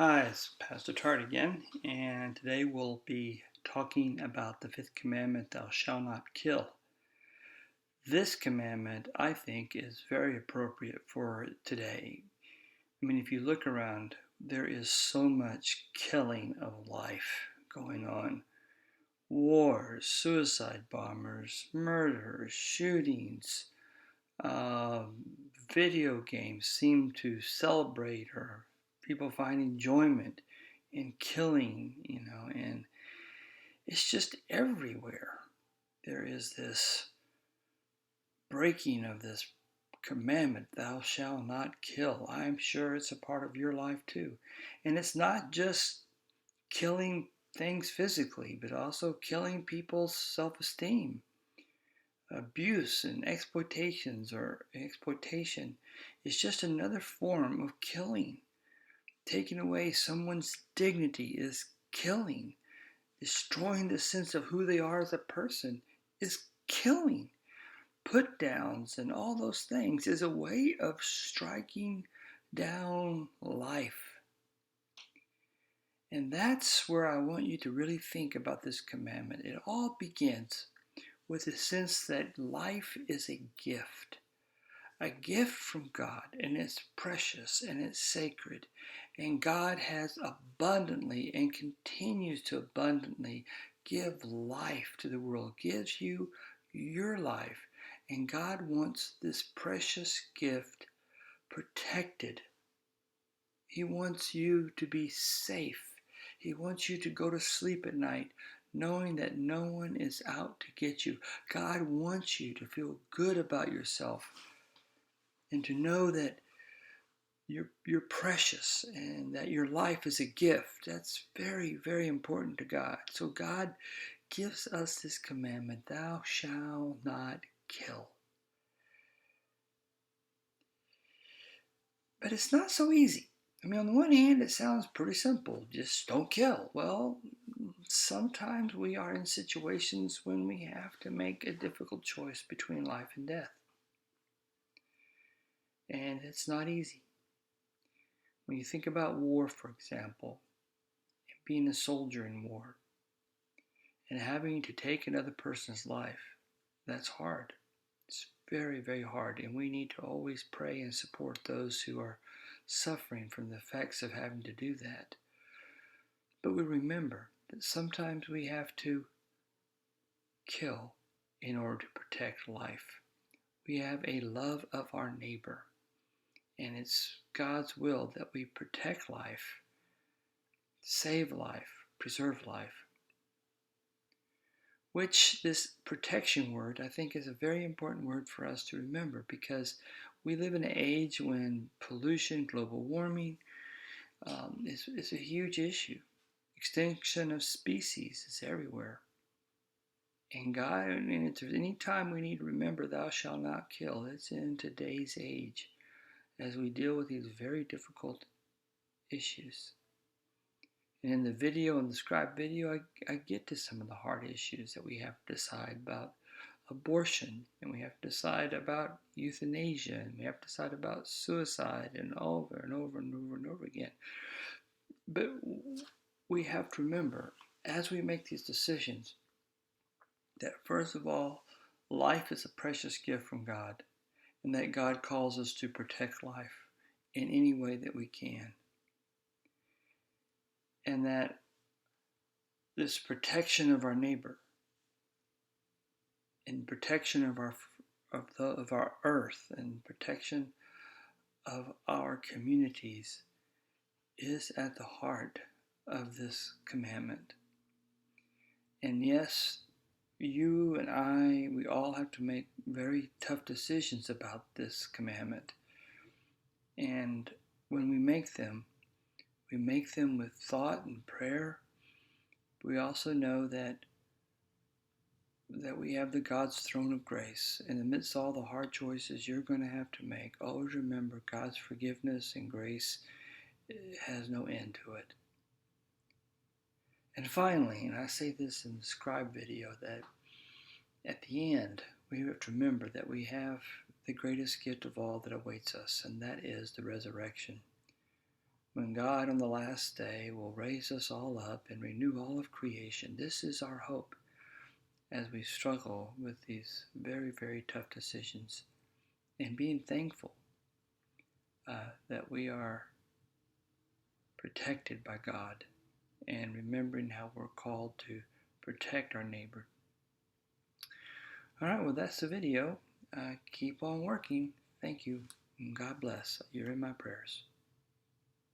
Hi, it's Pastor Tart again, and today we'll be talking about the fifth commandment, thou shalt not kill. This commandment, I think, is very appropriate for today. I mean, if you look around, there is so much killing of life going on. Wars, suicide bombers, murders, shootings, uh, video games seem to celebrate or people find enjoyment in killing, and it's just everywhere. There is this breaking of this commandment, thou shalt not kill. I'm sure it's a part of your life too. And it's not just killing things physically, but also killing people's self-esteem. Abuse and exploitation is just another form of killing. Taking away someone's dignity is killing. Destroying the sense of who they are as a person is killing. Put downs and all those things is a way of striking down life. And that's where I want you to really think about this commandment. It all begins with the sense that life is a gift from God, and it's precious and it's sacred. And God has abundantly and continues to abundantly give life to the world, gives you your life. And God wants this precious gift protected. He wants you to be safe. He wants you to go to sleep at night knowing that no one is out to get you. God wants you to feel good about yourself and to know that you're precious and that your life is a gift. That's very, very important to God. So God gives us this commandment, thou shalt not kill. But it's not so easy. I mean, on the one hand, it sounds pretty simple. Just don't kill. Well, sometimes we are in situations when we have to make a difficult choice between life and death. And it's not easy. When you think about war, for example, and being a soldier in war, and having to take another person's life, that's hard. It's very, very hard. And we need to always pray and support those who are suffering from the effects of having to do that. But we remember that sometimes we have to kill in order to protect life. We have a love of our neighbor, and it's God's will that we protect life, save life, preserve life. Which this protection word, I think, is a very important word for us to remember, because we live in an age when pollution, global warming is a huge issue. Extinction of species is everywhere. And God, and if there's any time we need to remember thou shalt not kill, it's in today's age as we deal with these very difficult issues. And in the video, in the scribe video, I get to some of the hard issues that we have to decide about abortion, and we have to decide about euthanasia, and we have to decide about suicide, and over and over and over and over again. But we have to remember, as we make these decisions, that first of all, life is a precious gift from God, and that God calls us to protect life in any way that we can. And that this protection of our neighbor and protection of our earth and protection of our communities is at the heart of this commandment. And yes, you and I, we all have to make very tough decisions about this commandment. And when we make them with thought and prayer. We also know that we have the God's throne of grace. And amidst all the hard choices you're going to have to make, always remember God's forgiveness and grace has no end to it. And finally, and I say this in the scribe video, that at the end, we have to remember that we have the greatest gift of all that awaits us, and that is the resurrection. when God on the last day will raise us all up and renew all of creation. This is our hope as we struggle with these very, very tough decisions, and being thankful that we are protected by God, and remembering how we're called to protect our neighbor. All right, well, that's the video. Keep on working. Thank you. God bless. You're in my prayers.